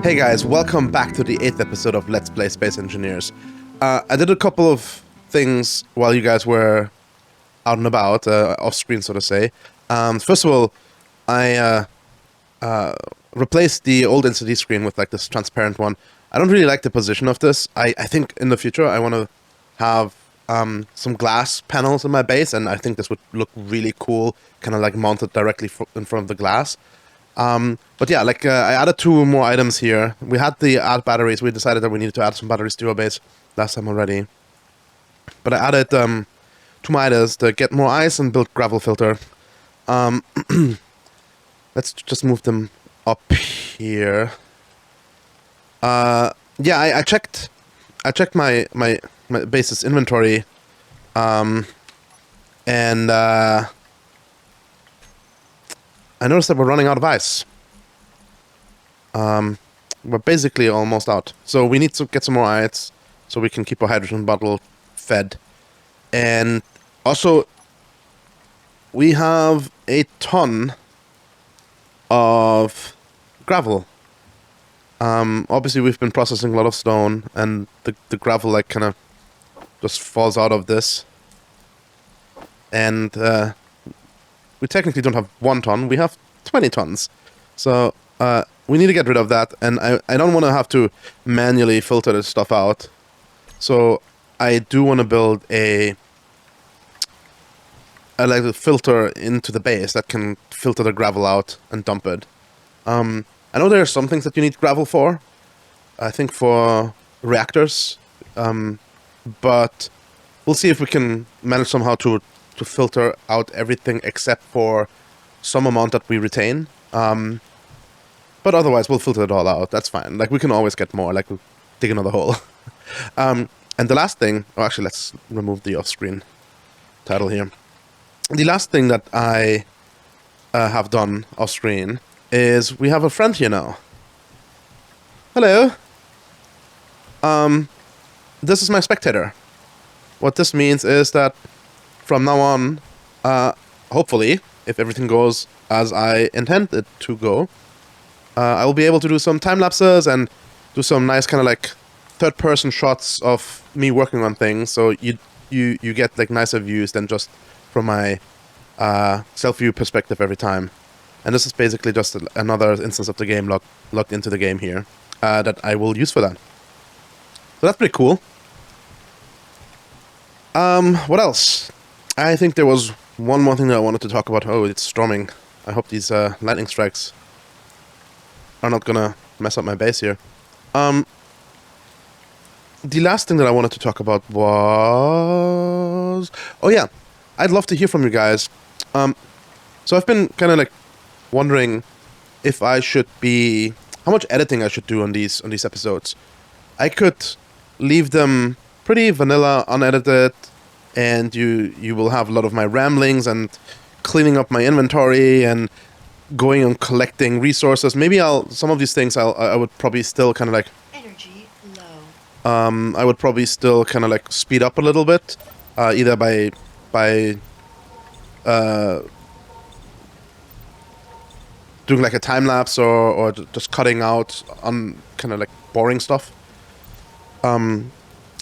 Hey guys, welcome back to the 8th episode of Let's Play Space Engineers. I did a couple of things while you guys were out and about, off screen so to say. First of all, I replaced the old LCD screen with like this transparent one. I don't really like the position of this. I think in the future I want to have some glass panels in my base, and I think this would look really cool, kind of like mounted directly in front of the glass. But yeah, like I added 2 more items here. We had the add batteries. We decided that we needed to add some batteries to our base last time already. But I added 2 more items to get more ice and build gravel filter. Let's just move them up here. Yeah, I checked my base's inventory, and I noticed that we're running out of ice. We're basically almost out. So we need to get some more ice so we can keep our hydrogen bottle fed. And also, we have a ton of gravel. Obviously we've been processing a lot of stone, and the gravel like kind of just falls out of this. And we technically don't have 1 ton, we have 20 tons. So we need to get rid of that, and I don't want to have to manually filter this stuff out. So I do want to build a filter into the base that can filter the gravel out and dump it. I know there are some things that you need gravel for. I think for reactors. But we'll see if we can manage somehow to filter out everything except for some amount that we retain. But otherwise we'll filter it all out. That's fine. Like, we can always get more. Like, we'll dig another hole. And the last thing... Oh, actually, let's remove the off-screen title here. The last thing that I have done off-screen is we have a friend here now. Hello. This is my spectator. What this means is that from now on, hopefully, if everything goes as I intend it to go, I will be able to do some time lapses and do some nice kind of like third-person shots of me working on things. So you get like nicer views than just from my self-view perspective every time. And this is basically just another instance of the game logged into the game here that I will use for that. So that's pretty cool. What else? I think there was one more thing that I wanted to talk about. Oh, it's storming. I hope these lightning strikes are not gonna mess up my base here. The last thing that I wanted to talk about was... Oh yeah, I'd love to hear from you guys. So I've been kind of like wondering if I should be... How much editing I should do on these episodes. I could leave them pretty vanilla, unedited, and you will have a lot of my ramblings and cleaning up my inventory and going and collecting resources. Maybe some of these things I would probably still kind of like energy low. I would probably still kind of like speed up a little bit, either by doing like a time lapse or just cutting out on kind of like boring stuff.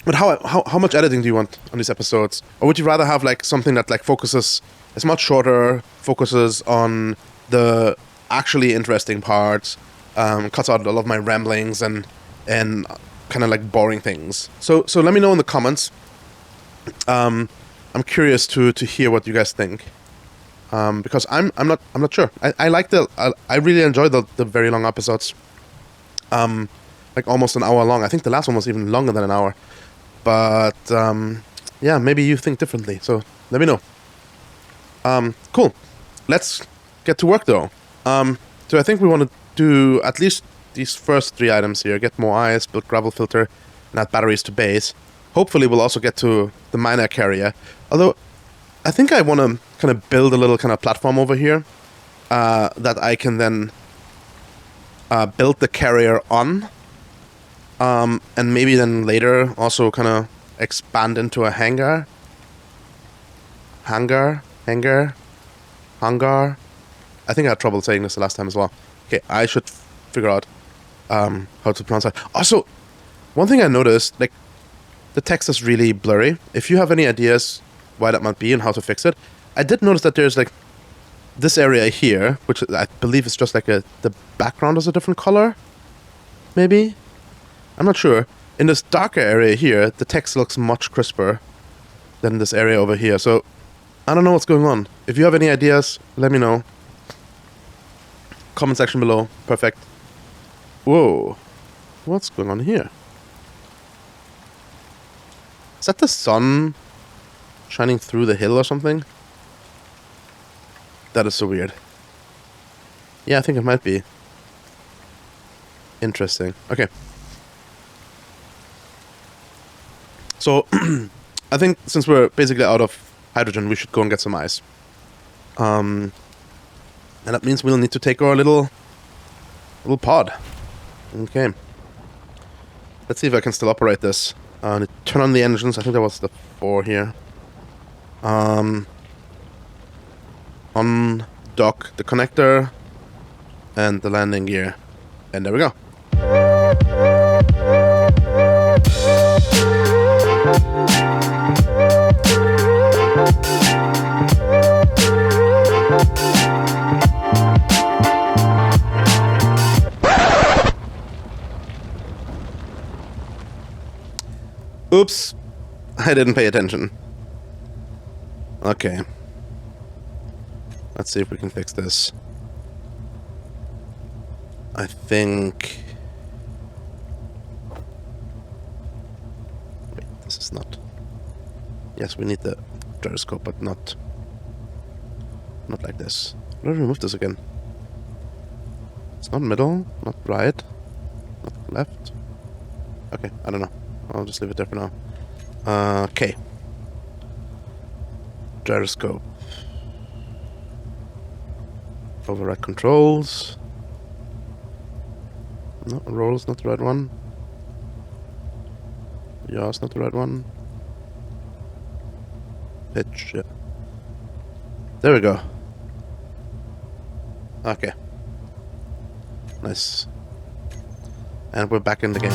But how much editing do you want on these episodes? Or would you rather have like something that like focuses, it's much shorter, focuses on the actually interesting parts, cuts out a lot of my ramblings and kind of like boring things. So let me know in the comments. I'm curious to hear what you guys think. Because I'm not sure. I really enjoy the very long episodes. Like almost an hour long. I think the last one was even longer than an hour. But yeah, maybe you think differently. So let me know. Cool. Let's get to work though. So I think we want to do at least these first 3 items here. Get more ice, build gravel filter, and add batteries to base. Hopefully we'll also get to the miner carrier. Although I think I want to kind of build a little kind of platform over here that I can then build the carrier on. And maybe then later also kind of expand into a hangar. Hangar. I think I had trouble saying this the last time as well. Okay, I should figure out how to pronounce that. Also, one thing I noticed, like, the text is really blurry. If you have any ideas why that might be and how to fix it, I did notice that there's like this area here, which I believe is just like the background is a different color. Maybe? I'm not sure. In this darker area here, the text looks much crisper than this area over here. So, I don't know what's going on. If you have any ideas, let me know. Comment section below. Perfect. Whoa. What's going on here? Is that the sun shining through the hill or something? That is so weird. Yeah, I think it might be. Interesting. Okay. So, I think since we're basically out of hydrogen, we should go and get some ice. And that means we'll need to take our little pod. Okay. Let's see if I can still operate this. Turn on the engines. I think that was the 4 here. Undock the connector and the landing gear. And there we go. Oops, I didn't pay attention. Okay. Let's see if we can fix this. I think... Wait, this is not... Yes, we need the gyroscope, but not like this. How do I remove this again? It's not middle, not right, not left. Okay, I don't know. I'll just leave it there for now. Okay. Gyroscope. Override controls. No, roll's not the right one. Yaw's not the right one. Pitch, yeah. There we go. Okay. Nice. And we're back in the game.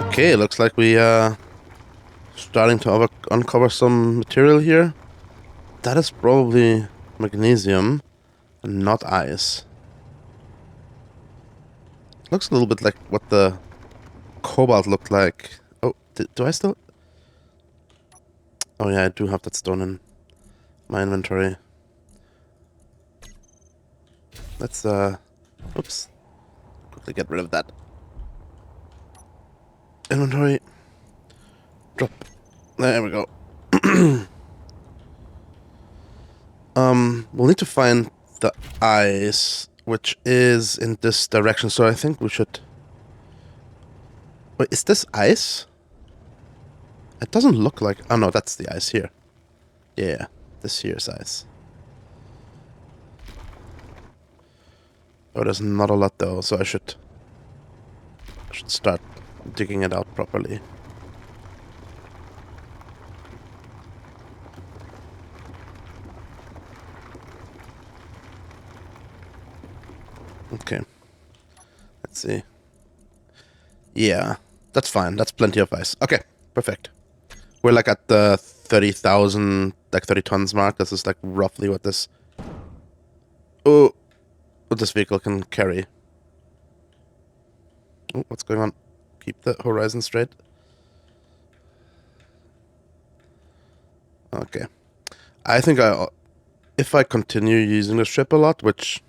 Okay, looks like we are starting to uncover some material here. That is probably magnesium and not ice. Looks a little bit like what the cobalt looked like. Oh, do I still... Oh yeah, I do have that stone in my inventory. Let's, oops. Quickly get rid of that. Inventory. Drop. There we go. We'll need to find the ice, which is in this direction, so I think we should... Wait, is this ice? It doesn't look like... Oh no, that's the ice here. Yeah, this here is ice. Oh, there's not a lot though, so I should start digging it out properly. Okay. Let's see. Yeah, that's fine. That's plenty of ice. Okay, perfect. We're like at the 30,000, like 30 tons mark. This is like roughly what this... Oh, what this vehicle can carry. Oh, what's going on? Keep the horizon straight. Okay. I think if I continue using the ship a lot, which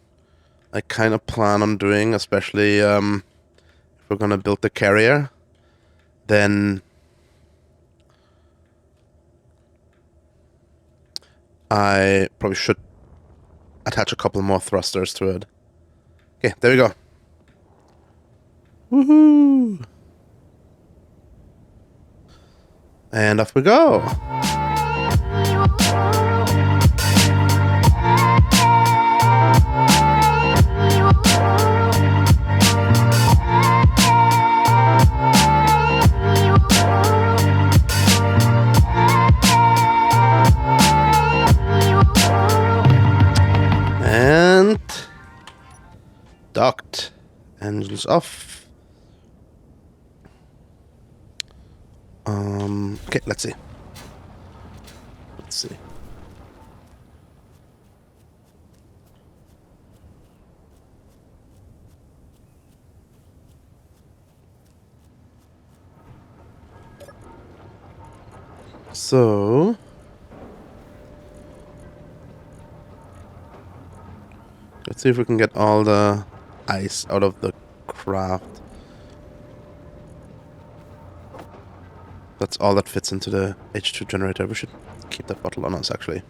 I kind of plan on doing, especially if we're going to build the carrier, then I probably should attach a couple more thrusters to it. Okay, there we go. Woohoo! And off we go. is off. Okay, let's see. Let's see. So let's see if we can get all the ice out of the craft. That's all that fits into the H2 generator. We should keep that bottle on us, actually.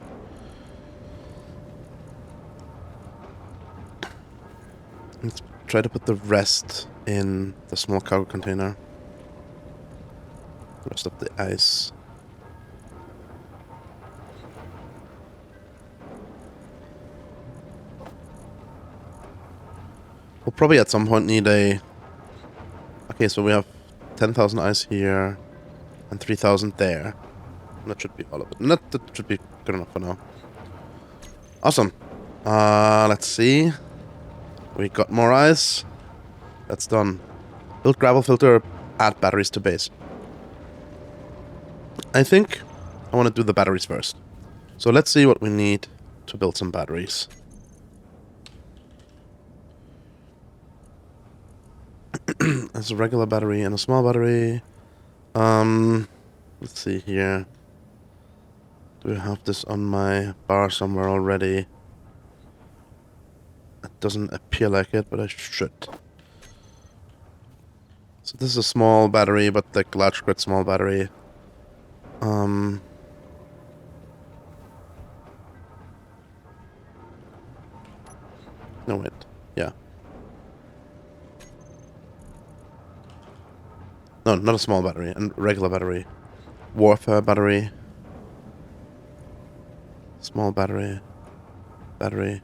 Let's try to put the rest in the small cargo container. The rest of the ice. We'll probably at some point need a... Okay, so we have 10,000 ice here and 3,000 there. And that should be all of it. And that should be good enough for now. Awesome. Let's see. We got more ice. That's done. Build gravel filter, add batteries to base. I think I want to do the batteries first. So let's see what we need to build some batteries. There's a regular battery and a small battery. Let's see here. Do I have this on my bar somewhere already? It doesn't appear like it, but I should. So this is a small battery, but like large grid small battery. No wait, yeah. No, not a small battery, a regular battery. Warfare battery. Small battery. Battery.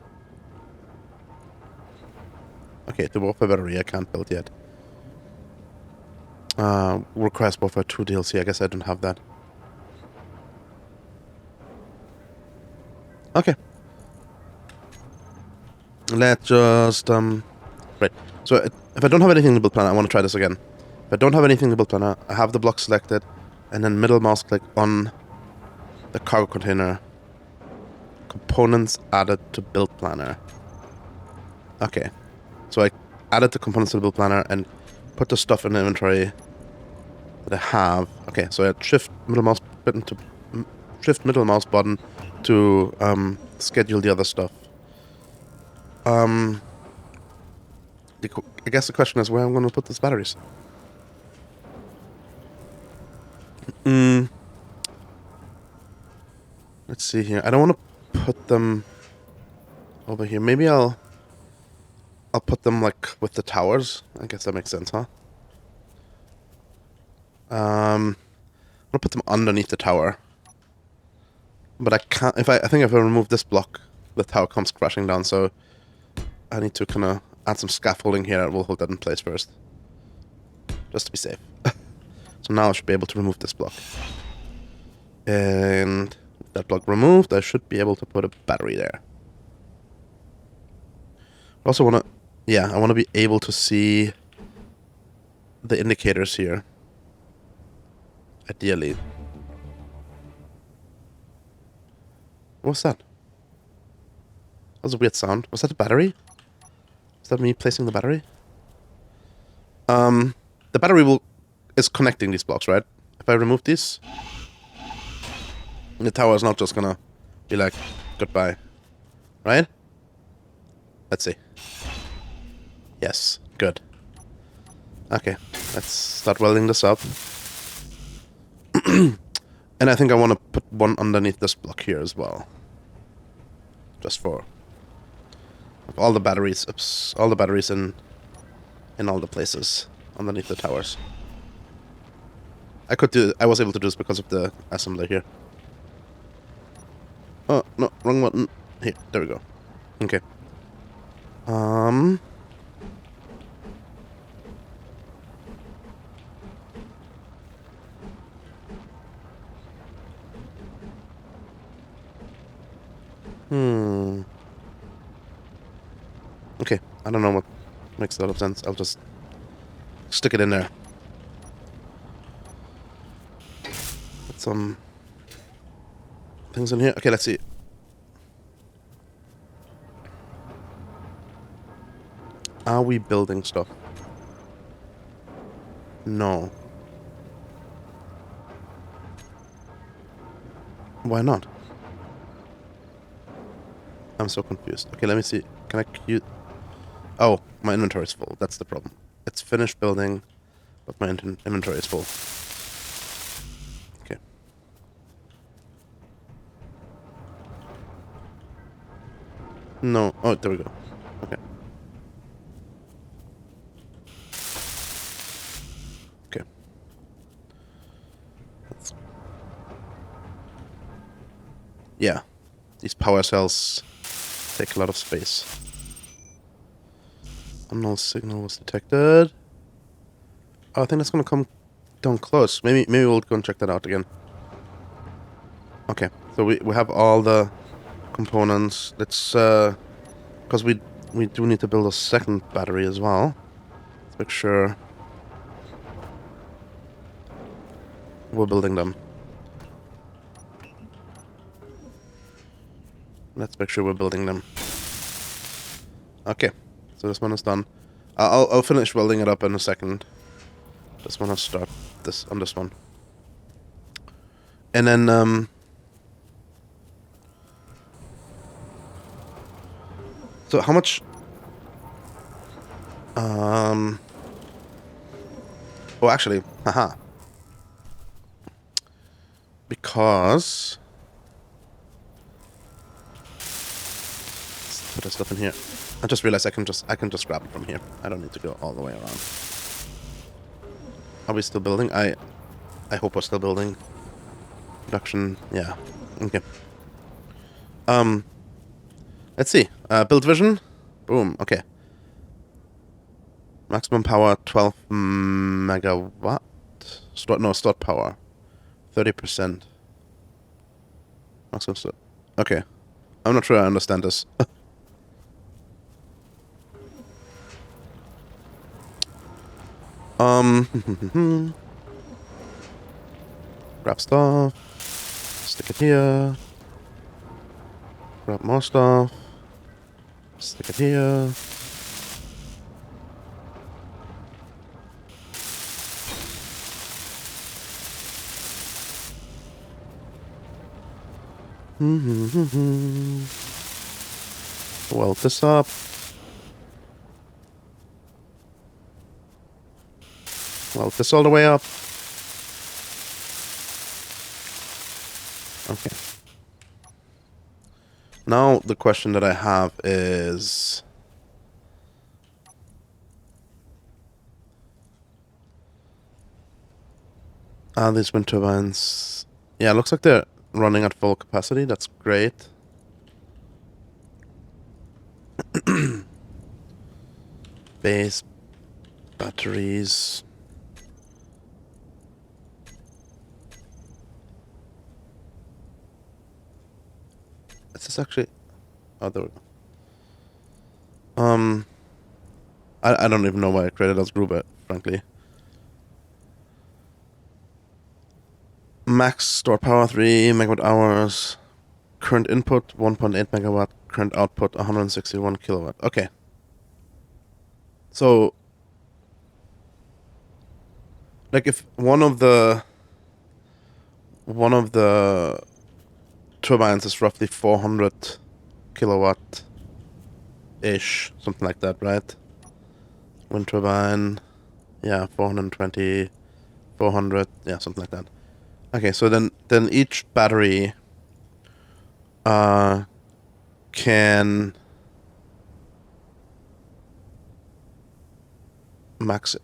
Okay, the Warfare battery I can't build yet. Requires Warfare 2 DLC, I guess I don't have that. Okay. Let's just, right. So, if I don't have anything in the build planner, I want to try this again. If I don't have anything in the build planner, I have the block selected, and then middle mouse click on the cargo container. Components added to build planner. Okay. So I added the components to the build planner and put the stuff in the inventory that I have. Okay, so I shift middle mouse button to schedule the other stuff. I guess the question is where I'm going to put these batteries. Let's see here. I don't want to put them over here. Maybe I'll put them like with the towers. I guess that makes sense, huh? I'm gonna put them underneath the tower. But I can't. I think if I remove this block, the tower comes crashing down. So I need to kind of add some scaffolding here. We'll hold that in place first, just to be safe. So now I should be able to remove this block. And with that block removed, I should be able to put a battery there. I also want to, yeah, I want to be able to see the indicators here. Ideally. What's that? That was a weird sound. Was that the battery? Is that me placing the battery? The battery is connecting these blocks, right? If I remove these, the tower is not just gonna be like, goodbye. Right? Let's see. Yes, good. Okay, let's start welding this up. And I think I want to put one underneath this block here as well. Just for all the batteries, all the batteries in all the places underneath the towers. I was able to do this because of the assembler here. Oh, no, wrong button. Here, there we go. Okay. Okay, I don't know what makes a lot of sense. I'll just stick it in there. Put some things in here. Okay, let's see. Are we building stuff? No. Why not? I'm so confused. Okay, let me see. Can I queue? Oh, my inventory is full. That's the problem. It's finished building, but my inventory is full. Okay. No. Oh, there we go. Okay. Okay. Yeah. These power cells take a lot of space. Unknown signal was detected. Oh, I think that's gonna come down close. Maybe we'll go and check that out again. Okay, so we have all the components. Let's because we do need to build a second battery as well. Let's make sure we're building them. Let's make sure we're building them. Okay, so this one is done. I'll finish welding it up in a second. Just want to start this on this one, and then so how much? Oh, actually, haha. Because let's put this stuff in here. I just realized I can just grab it from here. I don't need to go all the way around. Are we still building? I hope we're still building. Production, yeah. Okay. Let's see. Build vision. Boom. Okay. Maximum power 12 megawatt. Stored power 30%. Maximum stored. Okay. I'm not sure I understand this. Grab stuff. Stick it here. Grab more stuff. Stick it here. Weld this up. Weld this all the way up. Okay. Now the question that I have is, are these wind turbines? Yeah, it looks like they're running at full capacity. That's great. Base batteries. Is this actually? Oh, there we go. I don't even know why I created as group, frankly. Max store power 3 megawatt hours. Current input 1.8 megawatt. Current output 161 kilowatt. Okay. So, like, if one of the turbines is roughly 400 kilowatt ish, something like that, right? Wind turbine, yeah, 420, 400, yeah, something like that. Okay, so then each battery can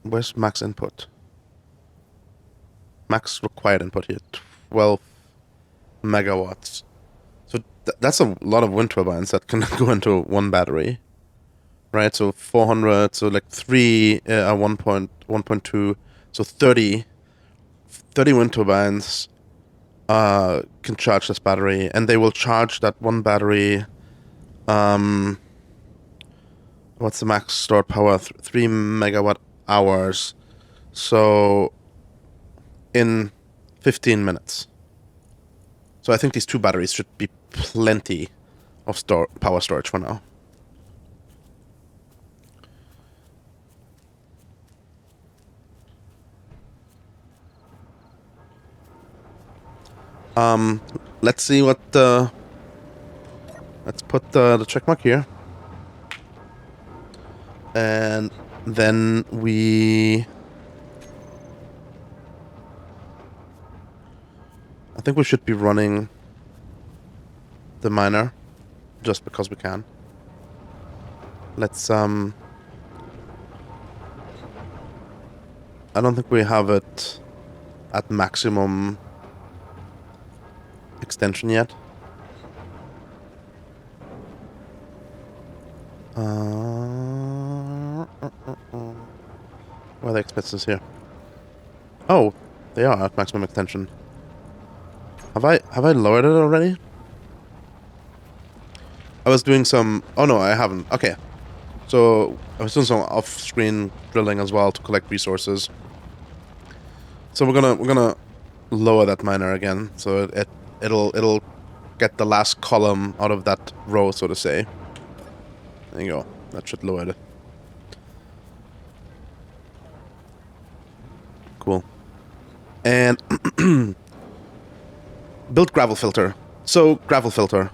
where's max input? Max required input here, 12 megawatts. So that's a lot of wind turbines that can go into one battery, right? So 400, so like 3, 1.2, so 30 wind turbines can charge this battery, and they will charge that one battery. What's the max stored power? 3 megawatt hours. So in 15 minutes. So I think these 2 batteries should be plenty of power storage for now. Let's see what let's put the check mark here. And then I think we should be running the miner just because we can. Let's I don't think we have it at maximum extension yet. Where are the expenses here? Oh, they are at maximum extension. Have I lowered it already? I was doing some... Oh no, I haven't. Okay. So I was doing some off-screen drilling as well to collect resources. So we're gonna lower that miner again, so it'll get the last column out of that row, so to say. There you go. That should lower it. Cool. And build gravel filter. So gravel filter.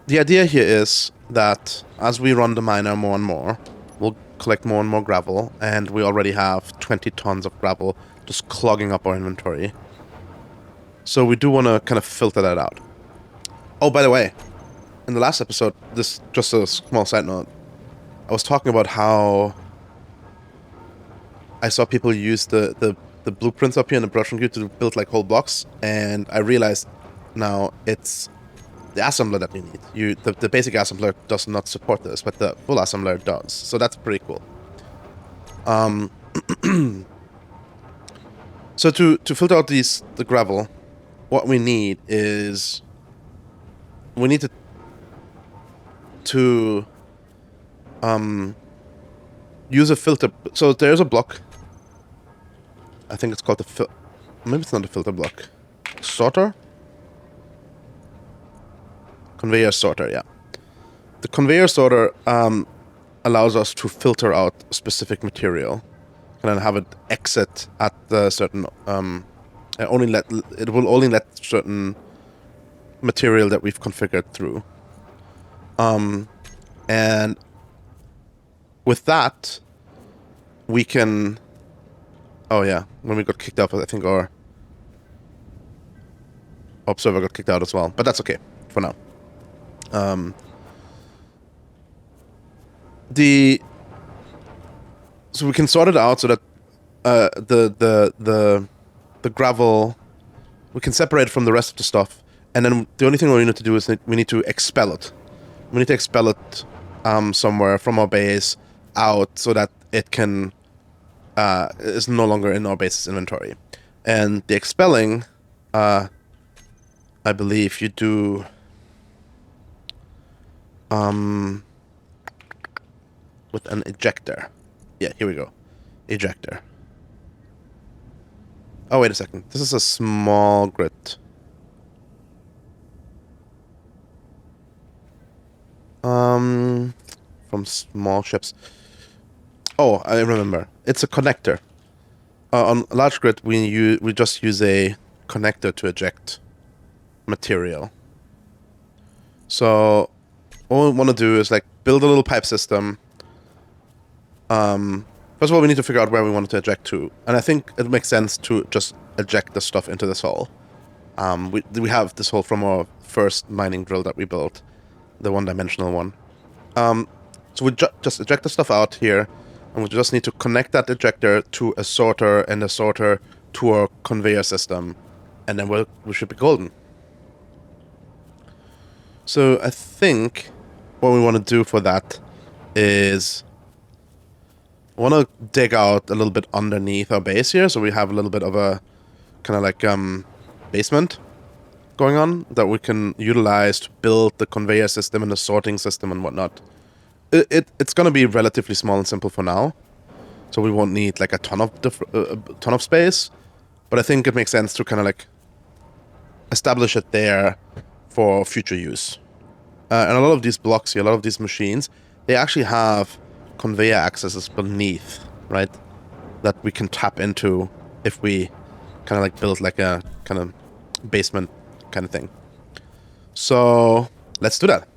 The idea here is that as we run the miner more and more, we'll collect more and more gravel, and we already have 20 tons of gravel just clogging up our inventory. So we do want to kind of filter that out. Oh, by the way, in the last episode, this just a small side note, I was talking about how I saw people use the blueprints up here in the production queue to build like whole blocks, and I realized now it's the assembler that we need. The basic assembler does not support this, but the full assembler does. So that's pretty cool. So to filter out the gravel, what we need is we need to use a filter. So there's a block. I think it's called the maybe it's not a filter block. Sorter? Conveyor sorter, yeah. The conveyor sorter allows us to filter out specific material and then have it exit at the certain it will only let certain material that we've configured through. And with that, we can... Oh yeah, when we got kicked out, I think our observer got kicked out as well. But that's okay for now. So we can sort it out so that the gravel, we can separate it from the rest of the stuff, and then the only thing we need to do is we need to expel it. We need to expel it somewhere from our base out so that it can is no longer in our base's inventory. And the expelling, I believe you do with an ejector. Yeah, here we go. Ejector. Oh, wait a second. This is a small grit. From small ships. Oh, I remember. It's a connector. On large grid, we just use a connector to eject material. So all we want to do is like build a little pipe system. First of all, we need to figure out where we want it to eject to, and I think it makes sense to just eject the stuff into this hole. We have this hole from our first mining drill that we built, the one-dimensional one. So we just eject the stuff out here, and we just need to connect that ejector to a sorter and a sorter to our conveyor system, and then we should be golden. So I think what we want to do for that is I want to dig out a little bit underneath our base here, so we have a little bit of a kind of like basement going on that we can utilize to build the conveyor system and the sorting system and whatnot. It's going to be relatively small and simple for now. so we won't need like a ton of space. But I think it makes sense to kind of like establish it there for future use. And a lot of these blocks here, a lot of these machines, they actually have conveyor accesses beneath, right? That we can tap into if we kind of like build like a kind of basement kind of thing. So let's do that.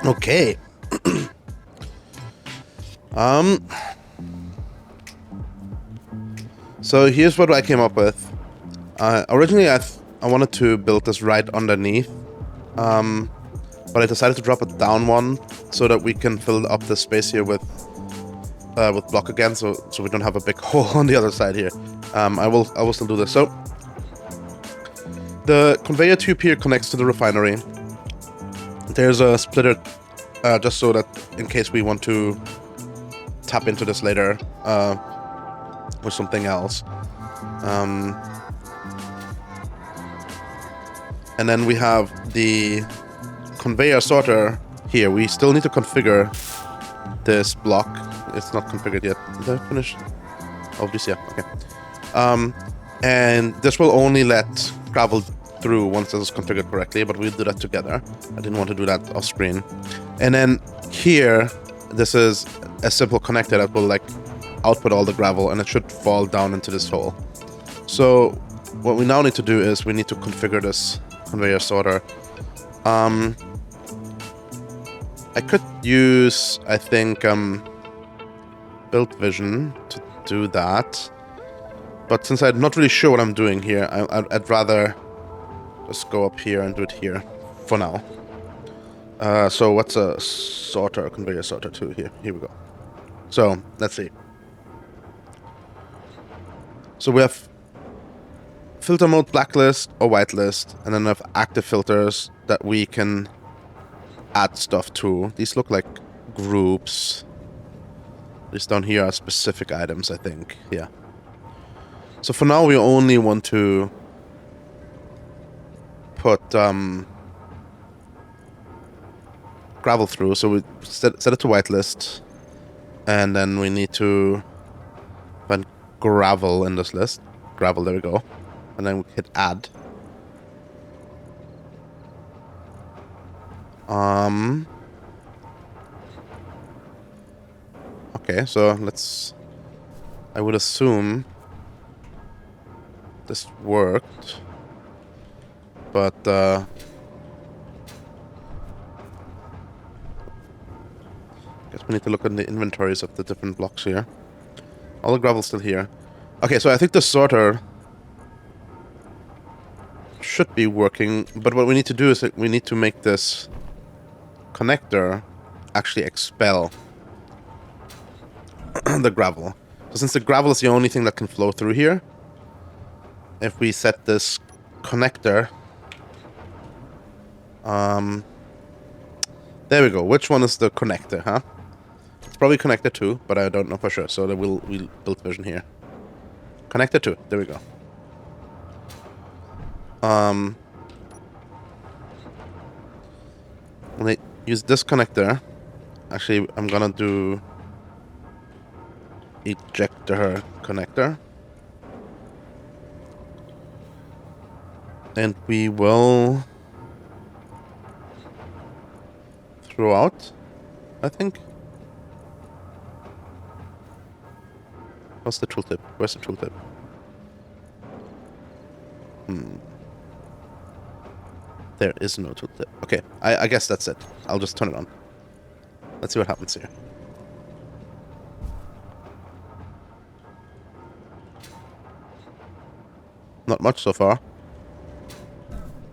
Okay. So here's what I came up with. Originally, I wanted to build this right underneath, but I decided to drop it down one so that we can fill up the space here with block again, so we don't have a big hole on the other side here. I will still do this. So the conveyor tube here connects to the refinery. There's a splitter just so that in case we want to tap into this later with something else. And then we have the conveyor sorter here. We still need to configure this block. It's not configured yet. Did I finish? Oh, this, yeah, okay. And this will only let gravel through once this is configured correctly, but we'll do that together. I didn't want to do that off screen. And then here, this is a simple connector that will like output all the gravel, and it should fall down into this hole. So what we now need to do is we need to configure this conveyor sorter. I could use, I think, build vision to do that, but since I'm not really sure what I'm doing here, I'd rather just go up here and do it here for now. So what's a sorter, conveyor sorter 2 here? Here we go. So let's see. So we have filter mode, blacklist or whitelist, and then we have active filters that we can add stuff to. These look like groups. These down here are specific items, I think. Yeah. So for now, we only want to put gravel through. So we set it to whitelist, and then we need to find gravel in this list. Gravel, there we go. And then we hit add. Okay, so let's... I would assume this worked, but guess we need to look at the inventories of the different blocks here. All the gravel's still here. Okay, so I think the sorter should be working, but what we need to do is that we need to make this connector actually expel the gravel. So since the gravel is the only thing that can flow through here, if we set this connector, there we go. Which one is the connector, huh? It's probably connector 2, but I don't know for sure. So we'll build vision here. Connector 2, there we go. When I use this connector, actually I'm gonna do ejector connector, and we will throw out, I think. What's the tooltip? Where's the tooltip? There is no tooltip. Okay, I guess that's it. I'll just turn it on. Let's see what happens here. Not much so far.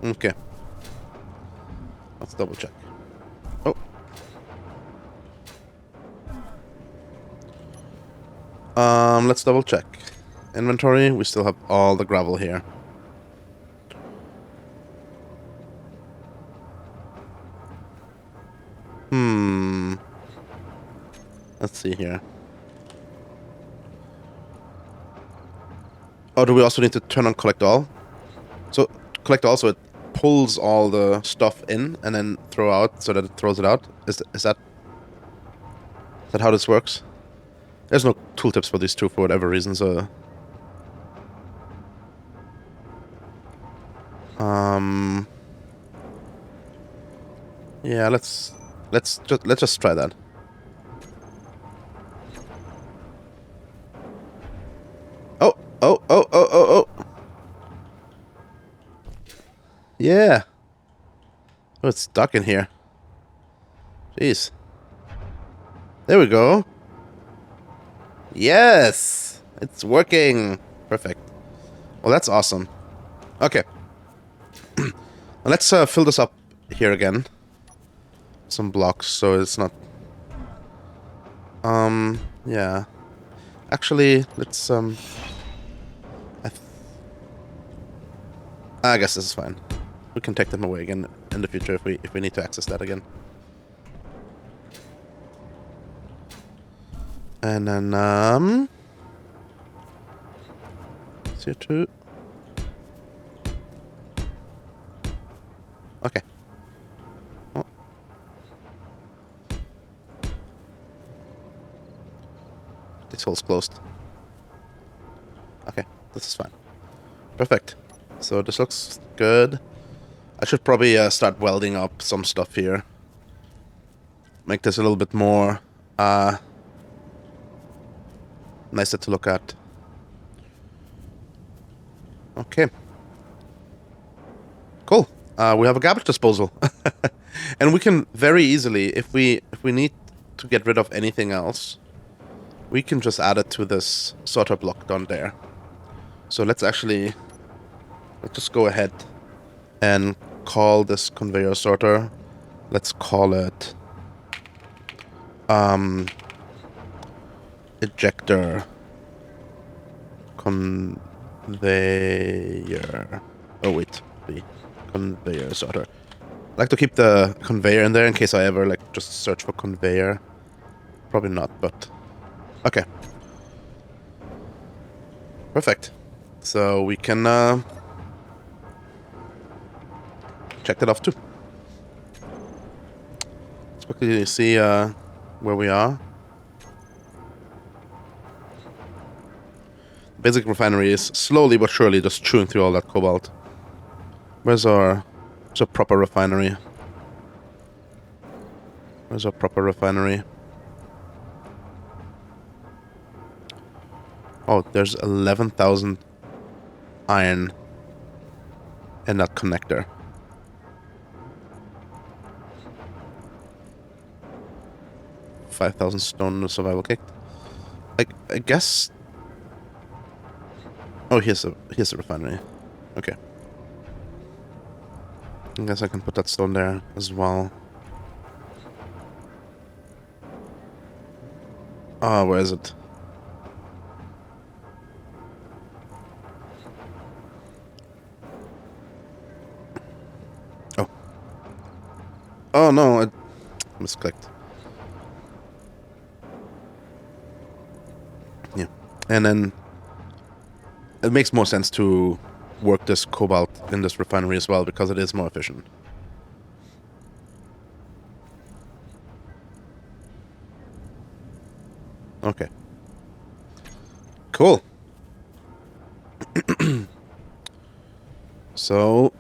Okay. Let's double check. Oh. Let's double check. Inventory, we still have all the gravel here. Let's see here. Oh, do we also need to turn on collect all? So, collect all, so it pulls all the stuff in and then throw out so that it throws it out? Is that how this works? There's no tooltips for these two for whatever reason, so... Yeah, let's just try that. Oh. Yeah. Oh, it's stuck in here. Jeez. There we go. Yes! It's working. Perfect. Well, that's awesome. Okay. Now let's fill this up here again. Some blocks, so it's not... yeah. Actually, let's, I guess this is fine. We can take them away again in the future if we need to access that again. And then, CO2. Okay. Oh. This hole's closed. Okay, this is fine. Perfect. So this looks good. I should probably start welding up some stuff here. Make this a little bit more nicer to look at. Okay. Cool. We have a garbage disposal. And we can very easily, if we need to get rid of anything else, we can just add it to this sorter block down there. So let's just go ahead and call this conveyor sorter. Let's call it ejector conveyor. Oh wait, conveyor sorter. I like to keep the conveyor in there in case I ever just search for conveyor. Probably not, but okay. Perfect. So we can check that off too. Let's quickly see where we are. Basic refinery is slowly but surely just chewing through all that cobalt. Where's our proper refinery? Where's our proper refinery? Oh, there's 11,000 iron in that connector. $5,000 stone in the survival kit. I guess. Oh, here's the refinery. Okay. I guess I can put that stone there as well. Oh, where is it? Oh. Oh no, I misclicked. Yeah. And then it makes more sense to work this cobalt in this refinery as well because it is more efficient. Okay. Cool. So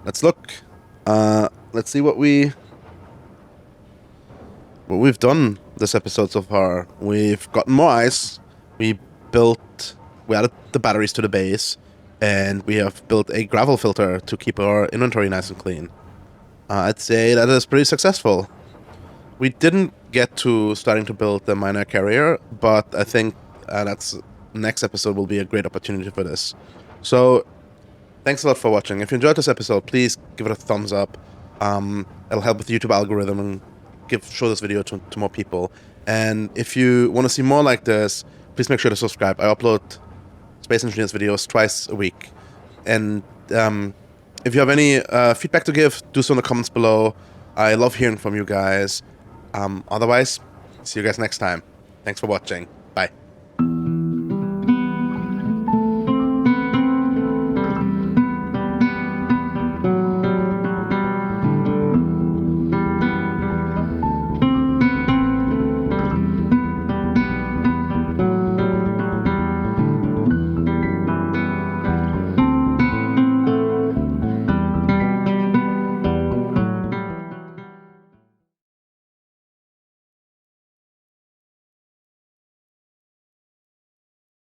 let's look. Let's see what we've done this episode so far. We've gotten more ice. We added the batteries to the base, and we have built a gravel filter to keep our inventory nice and clean. I'd say that is pretty successful. We didn't get to starting to build the miner carrier, but I think that's next episode will be a great opportunity for this. So, thanks a lot for watching. If you enjoyed this episode, please give it a thumbs up. It'll help with the YouTube algorithm and show this video to more people. And if you want to see more like this, please make sure to subscribe. I upload Space Engineers videos twice a week. And if you have any feedback to give, do so in the comments below. I love hearing from you guys. Otherwise, see you guys next time. Thanks for watching.